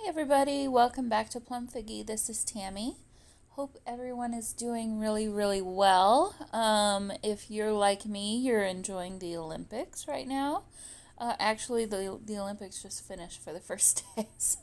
Hi everybody, welcome back to Plum Figgy. This is Tammy. Hope everyone is doing really well. If you're like me, you're enjoying the Olympics right now. Actually, the Olympics just finished for the first day, so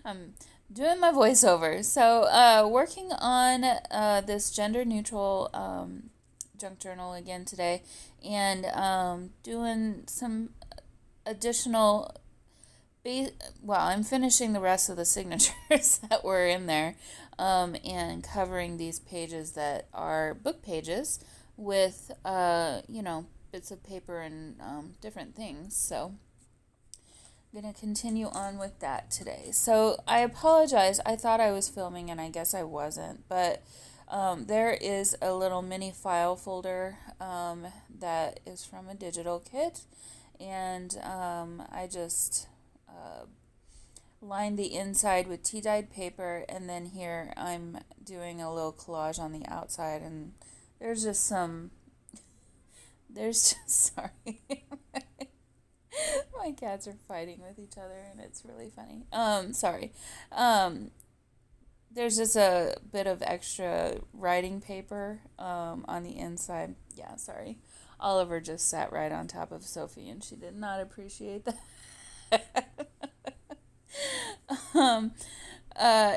I'm doing my voiceover. So, working on this gender neutral junk journal again today, and doing some additional well, I'm finishing the rest of the signatures that were in there, and covering these pages that are book pages with, bits of paper and different things. So I'm going to continue on with that today. So I apologize. I thought I was filming and I guess I wasn't, but there is a little mini file folder that is from a digital kit, and I just line the inside with tea-dyed paper, and then here I'm doing a little collage on the outside, and sorry. My cats are fighting with each other and it's really funny. Sorry. There's just a bit of extra writing paper on the inside. Yeah, sorry. Oliver just sat right on top of Sophie and she did not appreciate that.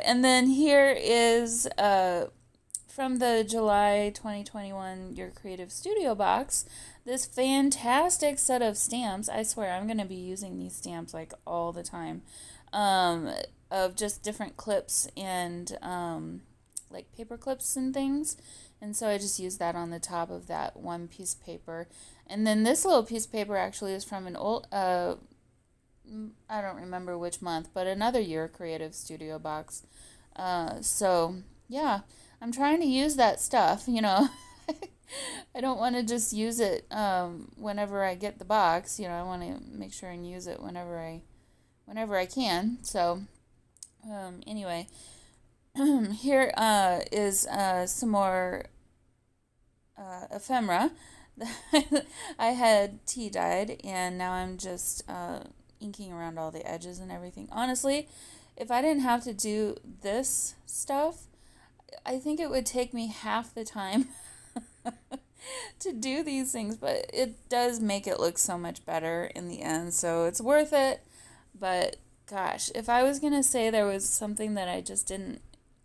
And then here is from the July 2021 Your Creative Studio box, this fantastic set of stamps. I swear I'm going to be using these stamps like all the time, of just different clips and like paper clips and things. And so I just used that on the top of that one piece of paper. And then this little piece of paper actually is from an old I don't remember which month, but another Your Creative Studio box. So yeah, I'm trying to use that stuff, I don't want to just use it whenever I get the box. I want to make sure and use it whenever I can. So anyway, here is some more ephemera that I had tea dyed, and now I'm just inking around all the edges and everything. Honestly, if I didn't have to do this stuff, I think it would take me half the time to do these things, but it does make it look so much better in the end, so it's worth it. But gosh, if I was gonna say there was something that I just didn't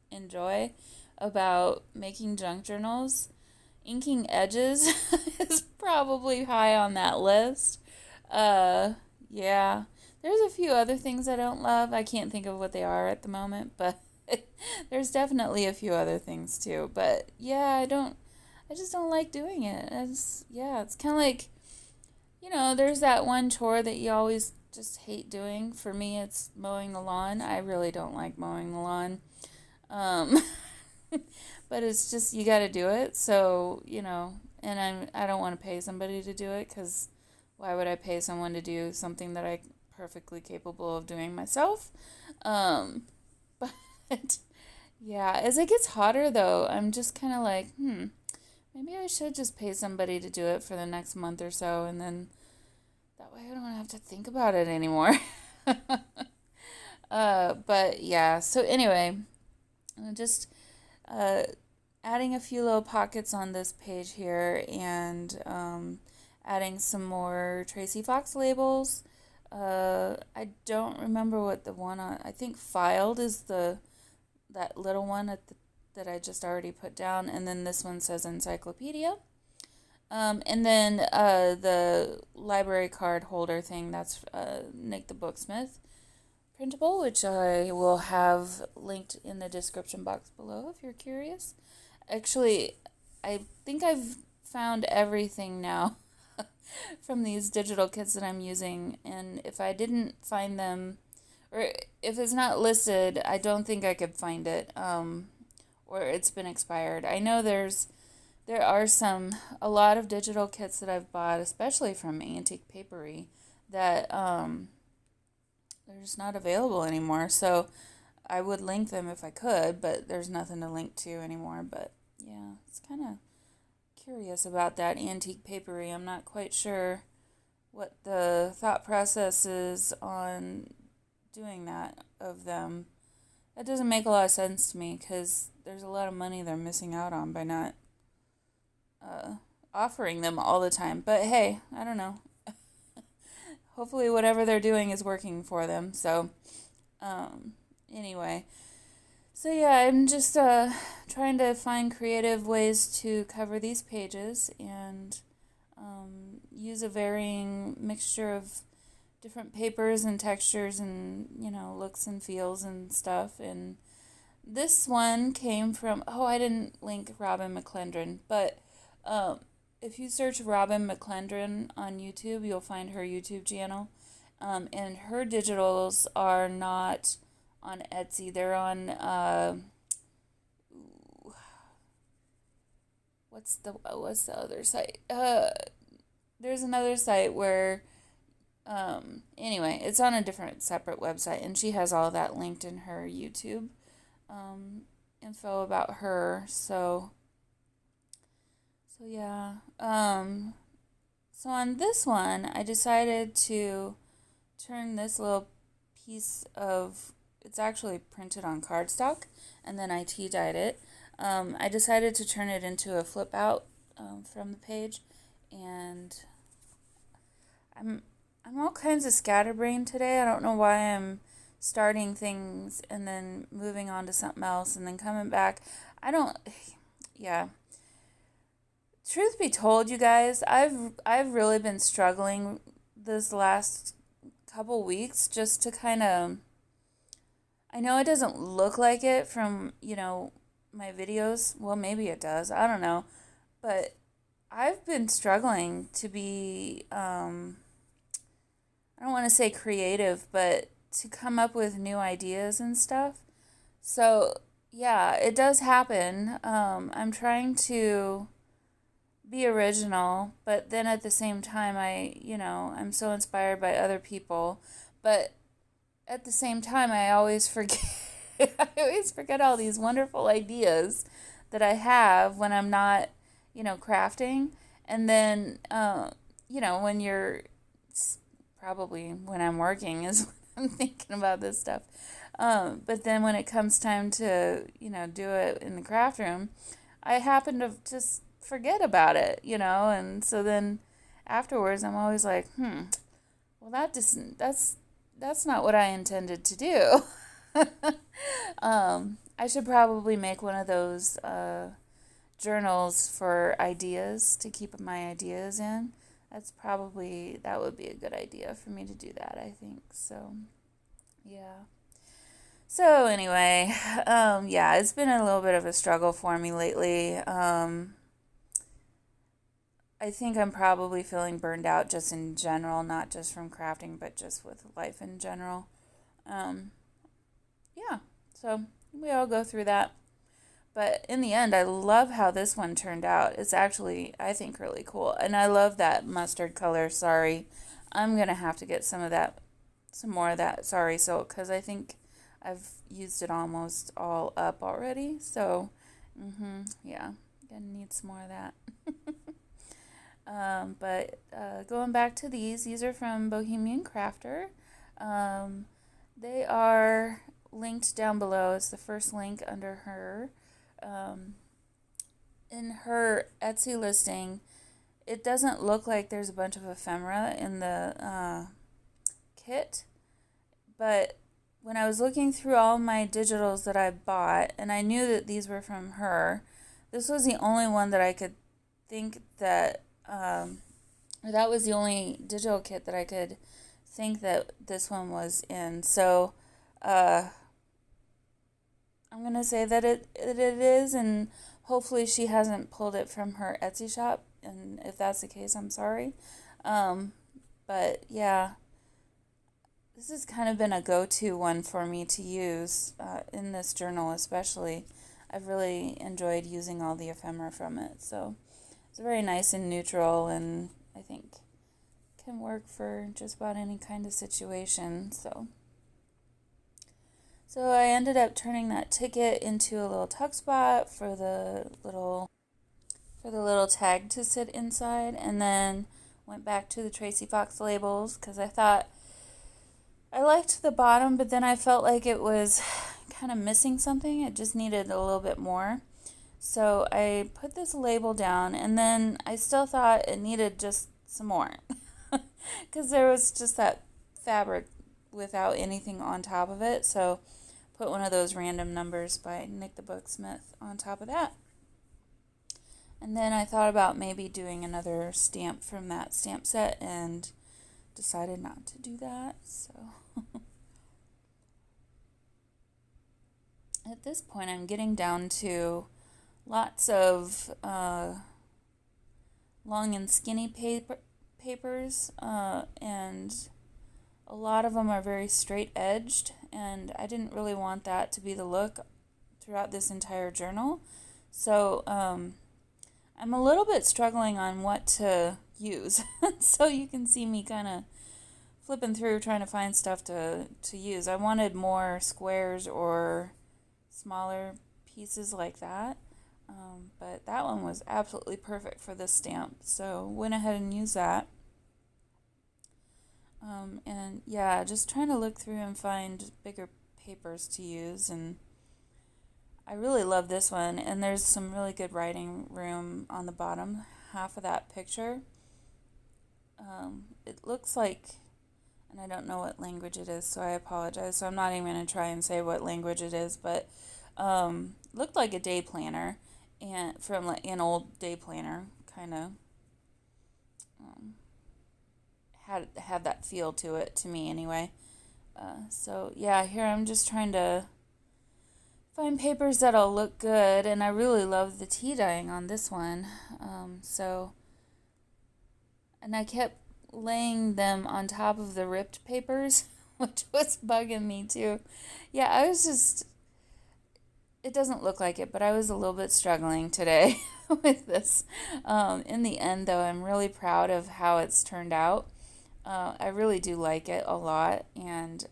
enjoy about making junk journals, inking edges is probably high on that list. Yeah, there's a few other things I don't love. I can't think of what they are at the moment, but there's definitely a few other things too. But yeah, I just don't like doing it. It's kind of like, there's that one chore that you always just hate doing. For me, it's mowing the lawn. I really don't like mowing the lawn. Um, but it's just, you got to do it. So, and I don't want to pay somebody to do it, because why would I pay someone to do something that I'm perfectly capable of doing myself? But yeah, as it gets hotter though, I'm just kind of like, maybe I should just pay somebody to do it for the next month or so, and then that way I don't have to think about it anymore. But yeah, so anyway, I'm just adding a few little pockets on this page here, and adding some more Tracy Fox labels. I don't remember what the one on, I think filed is that little one that I just already put down, and then this one says encyclopedia. And then the library card holder thing, that's Nik the Booksmith printable, which I will have linked in the description box below if you're curious. Actually, I think I've found everything now from these digital kits that I'm using, and if I didn't find them, or if it's not listed, I don't think I could find it, or it's been expired. I know there are a lot of digital kits that I've bought, especially from Antique Papery, that they're just not available anymore. So I would link them if I could, but there's nothing to link to anymore. But yeah, it's kind of curious about that Antique Papery. I'm not quite sure what the thought process is on doing that of them. That doesn't make a lot of sense to me because there's a lot of money they're missing out on by not offering them all the time. But hey, I don't know. Hopefully, whatever they're doing is working for them. So, anyway. So, yeah, I'm just trying to find creative ways to cover these pages and use a varying mixture of different papers and textures and, looks and feels and stuff. And this one came from, I didn't link Robin McClendon, but if you search Robin McClendon on YouTube, you'll find her YouTube channel. And her digitals are not on Etsy. They're on, what's the other site? There's another site where, anyway, it's on a different separate website, and she has all that linked in her YouTube info about her. So yeah. So on this one, I decided to turn this little piece of, it's actually printed on cardstock, and then I tea-dyed it. I decided to turn it into a flip out from the page, and I'm all kinds of scatterbrained today. I don't know why I'm starting things and then moving on to something else and then coming back. Yeah. Truth be told, you guys, I've really been struggling this last couple weeks just to kind of, I know it doesn't look like it from, my videos. Well, maybe it does. I don't know. But I've been struggling to be, I don't want to say creative, but to come up with new ideas and stuff. So, yeah, it does happen. I'm trying to be original, but then at the same time, I'm so inspired by other people. But at the same time, I always forget, I always forget all these wonderful ideas that I have when I'm not, crafting. And then, when you're, probably when I'm working is when I'm thinking about this stuff. But then when it comes time to, do it in the craft room, I happen to just forget about it, and so then afterwards I'm always like, well, that's not what I intended to do. I should probably make one of those journals for ideas to keep my ideas in. That would be a good idea for me to do that, I think. So, yeah. So anyway, yeah, it's been a little bit of a struggle for me lately. I think I'm probably feeling burned out just in general, not just from crafting, but just with life in general. Yeah, so we all go through that. But in the end, I love how this one turned out. It's actually, I think, really cool. And I love that mustard color sari. I'm going to have to get some more of that sari silk, because I think I've used it almost all up already. So, yeah, gonna need some more of that. But going back to these are from Bohemian Crafter. They are linked down below. It's the first link under her. In her Etsy listing, it doesn't look like there's a bunch of ephemera in the kit, but when I was looking through all my digitals that I bought, and I knew that these were from her, this was the only one that I could think that, or that was the only digital kit that I could think that this one was in. So, I'm going to say that it is, and hopefully she hasn't pulled it from her Etsy shop, and if that's the case, I'm sorry. But yeah, this has kind of been a go-to one for me to use in this journal especially. I've really enjoyed using all the ephemera from it, so it's very nice and neutral, and I think can work for just about any kind of situation. So I ended up turning that ticket into a little tuck spot for the little tag to sit inside, and then went back to the Tracy Fox Labels because I thought I liked the bottom, but then I felt like it was kind of missing something. It just needed a little bit more. So I put this label down, and then I still thought it needed just some more because there was just that fabric without anything on top of it. So put one of those random numbers by Nik the Booksmith on top of that. And then I thought about maybe doing another stamp from that stamp set and decided not to do that. So at this point, I'm getting down to lots of long and skinny papers, and a lot of them are very straight edged, and I didn't really want that to be the look throughout this entire journal. So I'm a little bit struggling on what to use. So you can see me kind of flipping through trying to find stuff to use. I wanted more squares or smaller pieces like that. But that one was absolutely perfect for this stamp, so went ahead and used that. And yeah, just trying to look through and find bigger papers to use, and I really love this one, and there's some really good writing room on the bottom half of that picture. It looks like, and I don't know what language it is, so I apologize, so I'm not even going to try and say what language it is, but looked like a day planner, and from like an old day planner, kind of had that feel to it, to me anyway. So yeah, here I'm just trying to find papers that'll look good, and I really love the tea dyeing on this one. And I kept laying them on top of the ripped papers, which was bugging me too. Yeah, I was just, it doesn't look like it, but I was a little bit struggling today with this. In the end, though, I'm really proud of how it's turned out. I really do like it a lot, and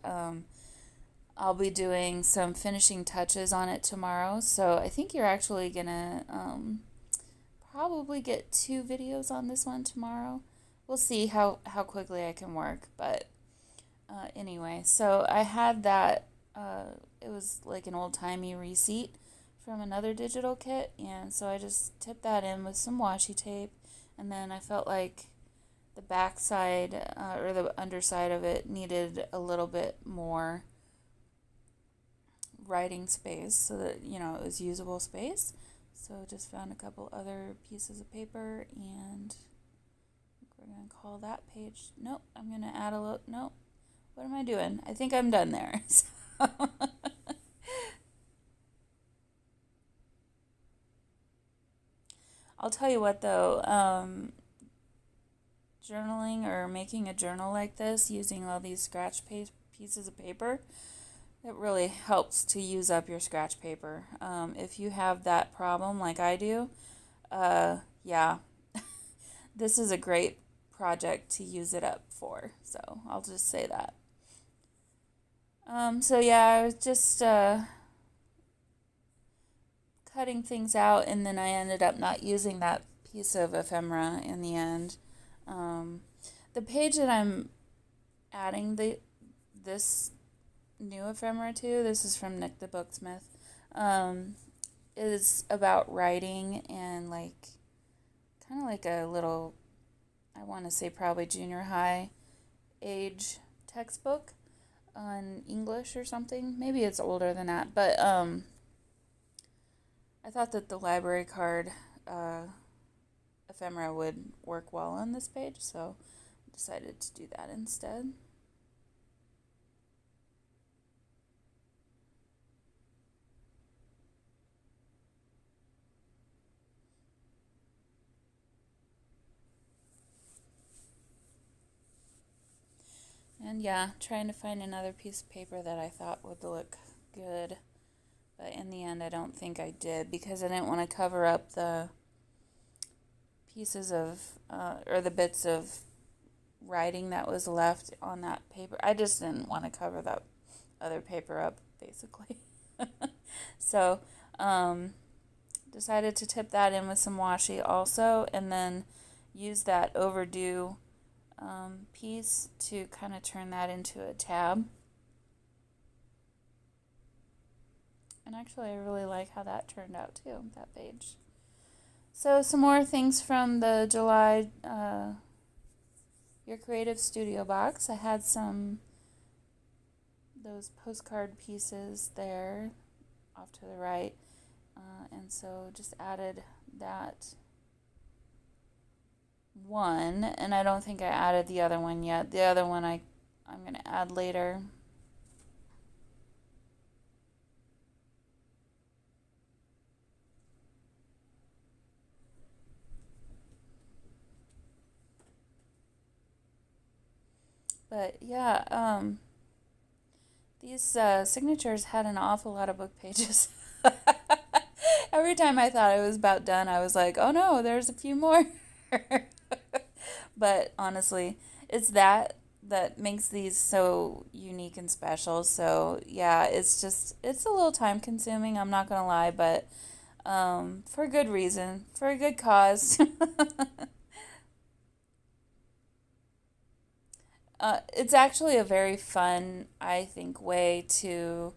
I'll be doing some finishing touches on it tomorrow. So I think you're actually gonna probably get 2 videos on this one tomorrow. We'll see how quickly I can work, but anyway, so I had that, it was like an old-timey receipt from another digital kit, and so I just tipped that in with some washi tape, and then I felt like the back side or the underside of it needed a little bit more writing space so that, it was usable space. So just found a couple other pieces of paper, and we're going to call that page. Nope, I'm going to add a little, nope. What am I doing? I think I'm done there. I'll tell you what though, journaling or making a journal like this using all these scratch pieces of paper, it really helps to use up your scratch paper. If you have that problem like I do, yeah, this is a great project to use it up for. So I'll just say that. So yeah, I was just cutting things out, and then I ended up not using that piece of ephemera in the end. The page that I'm adding this new ephemera to, this is from Nik the Booksmith, is about writing, and kind of like a little, I want to say probably junior high age textbook on English or something. Maybe it's older than that, but I thought that the library card ephemera would work well on this page, so I decided to do that instead. And yeah, trying to find another piece of paper that I thought would look good. But in the end, I don't think I did, because I didn't want to cover up the pieces of, or the bits of writing that was left on that paper. I just didn't want to cover that other paper up, basically. So, decided to tip that in with some washi also, and then use that overdue piece to kind of turn that into a tab. And actually, I really like how that turned out too, that page. So some more things from the July Your Creative Studio box. I had those postcard pieces there off to the right. And so just added that one, and I don't think I added the other one yet. The other one I'm going to add later. But yeah, these signatures had an awful lot of book pages. Every time I thought I was about done, I was like, oh no, there's a few more. But honestly, it's that makes these so unique and special. So yeah, it's a little time consuming, I'm not gonna lie, but for a good reason, for a good cause. It's actually a very fun, I think, way to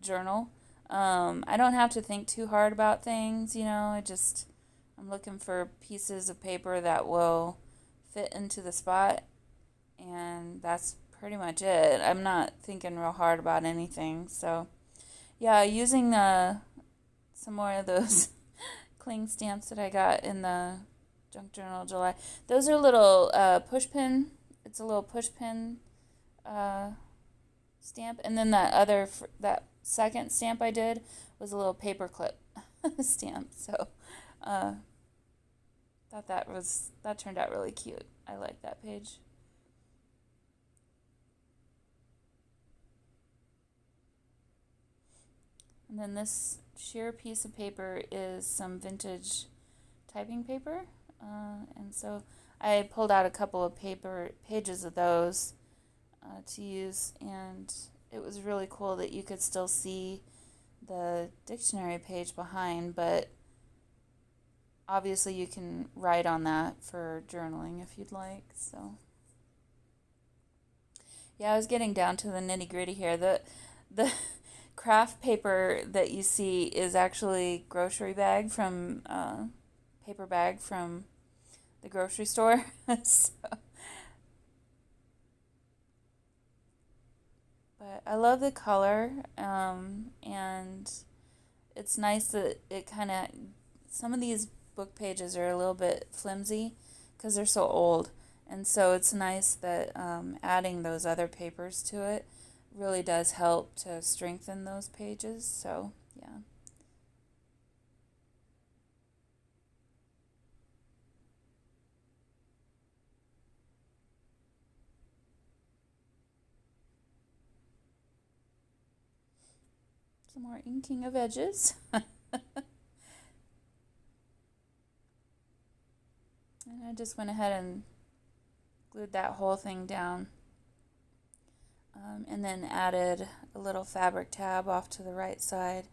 journal. I don't have to think too hard about things, I'm looking for pieces of paper that will fit into the spot, and that's pretty much it. I'm not thinking real hard about anything. So, yeah, using some more of those cling stamps that I got in the Junk Journal July. Those are little push pin. It's a little push pin stamp, and then that second stamp I did was a little paper clip stamp. So, thought that turned out really cute. I like that page. And then this sheer piece of paper is some vintage typing paper, and so I pulled out a couple of pages of those to use, and it was really cool that you could still see the dictionary page behind, but obviously you can write on that for journaling if you'd like. So yeah, I was getting down to the nitty gritty here. The craft paper that you see is actually grocery bag from paper bag from the grocery store. So, but I love the color, and it's nice that it kind of, some of these book pages are a little bit flimsy because they're so old, and so it's nice that adding those other papers to it really does help to strengthen those pages. So yeah. Some more inking of edges. And I just went ahead and glued that whole thing down. And then added a little fabric tab off to the right side.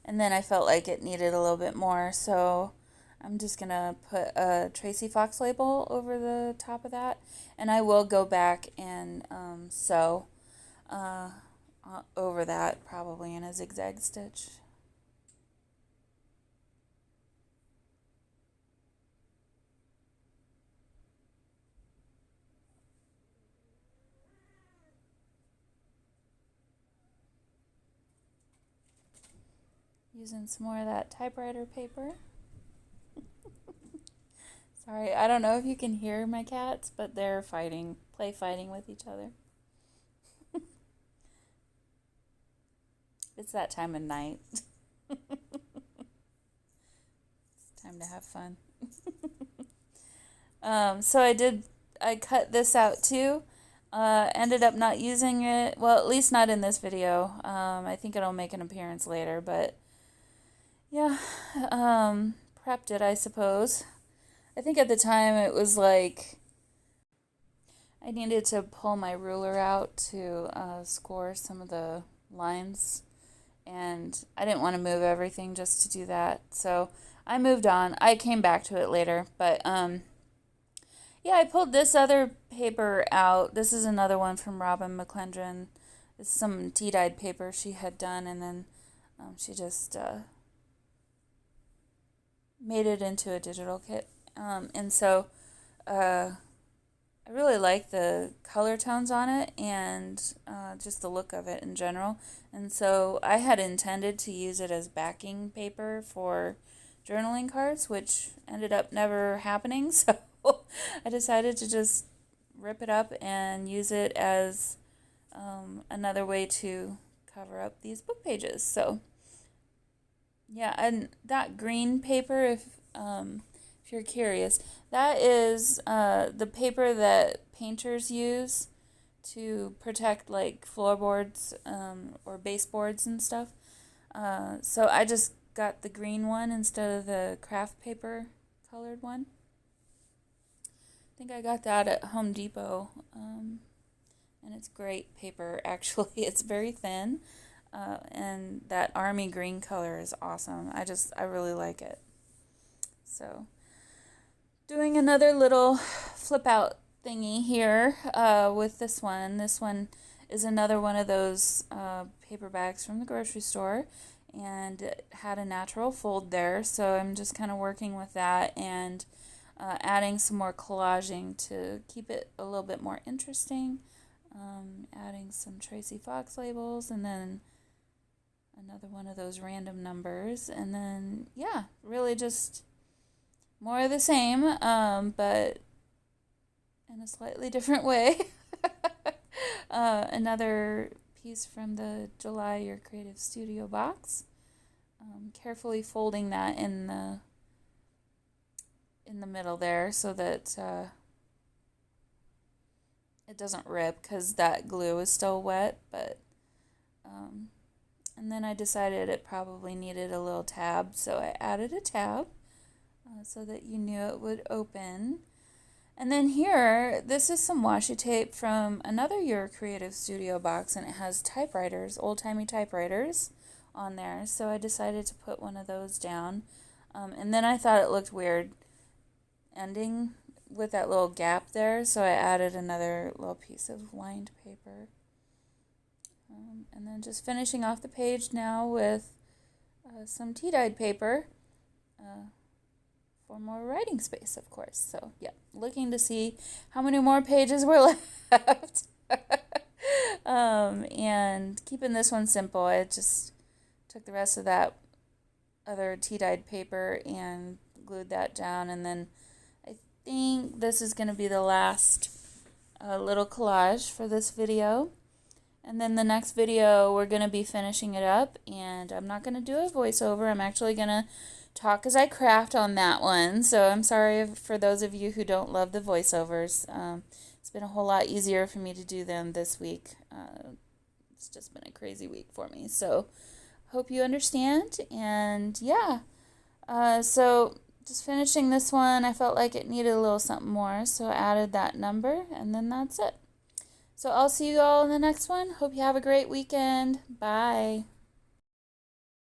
And then I felt like it needed a little bit more, so I'm just going to put a Tracy Fox label over the top of that. And I will go back and sew over that, probably in a zigzag stitch. Using some more of that typewriter paper. Sorry, I don't know if you can hear my cats, but they're fighting with each other. It's that time of night. It's time to have fun. So I cut this out too. Ended up not using it, well, at least not in this video. I think it'll make an appearance later, but yeah, prepped it, I suppose. I think at the time it was like I needed to pull my ruler out to score some of the lines, and I didn't want to move everything just to do that, so I moved on. I came back to it later, but Yeah, I pulled this other paper out. This is another one from Robin McClendron. It's some tea-dyed paper she had done, and then she just made it into a digital kit. And so I really like the color tones on it and just the look of it in general. And so I had intended to use it as backing paper for journaling cards, which ended up never happening. So I decided to just rip it up and use it as another way to cover up these book pages. So yeah, and that green paper, if you're curious, that is the paper that painters use to protect like floorboards or baseboards and stuff. So I just got the green one instead of the craft paper colored one. I think I got that at Home Depot, and it's great paper actually. It's very thin, and that army green color is awesome. I really like it. So doing another little flip out thingy here with this one. This one is another one of those paper bags from the grocery store, and it had a natural fold there, so I'm just kind of working with that and adding some more collaging to keep it a little bit more interesting. Adding some Tracy Fox labels, and then another one of those random numbers, and then yeah, really just more of the same, but in a slightly different way. Another piece from the July Your Creative Studio box. Carefully folding that in the middle there so that it doesn't rip because that glue is still wet. But and then I decided it probably needed a little tab, so I added a tab so that you knew it would open. And then here, this is some washi tape from another Your Creative Studio box, and it has typewriters, old-timey typewriters on there. So I decided to put one of those down. And then I thought it looked weird ending with that little gap there, so I added another little piece of lined paper. And then just finishing off the page now with some tea-dyed paper. For more writing space, of course. So yeah, looking to see how many more pages were left. And keeping this one simple, I just took the rest of that other tea-dyed paper and glued that down, and then I think this is going to be the last little collage for this video. And then the next video we're going to be finishing it up, and I'm not going to do a voiceover. I'm actually going to talk as I craft on that one, so I'm sorry for those of you who don't love the voiceovers. It's been a whole lot easier for me to do them this week. It's just been a crazy week for me, so hope you understand. And yeah, so just finishing this one, I felt like it needed a little something more, so I added that number, and then that's it. So I'll see you all in the next one. Hope you have a great weekend. Bye.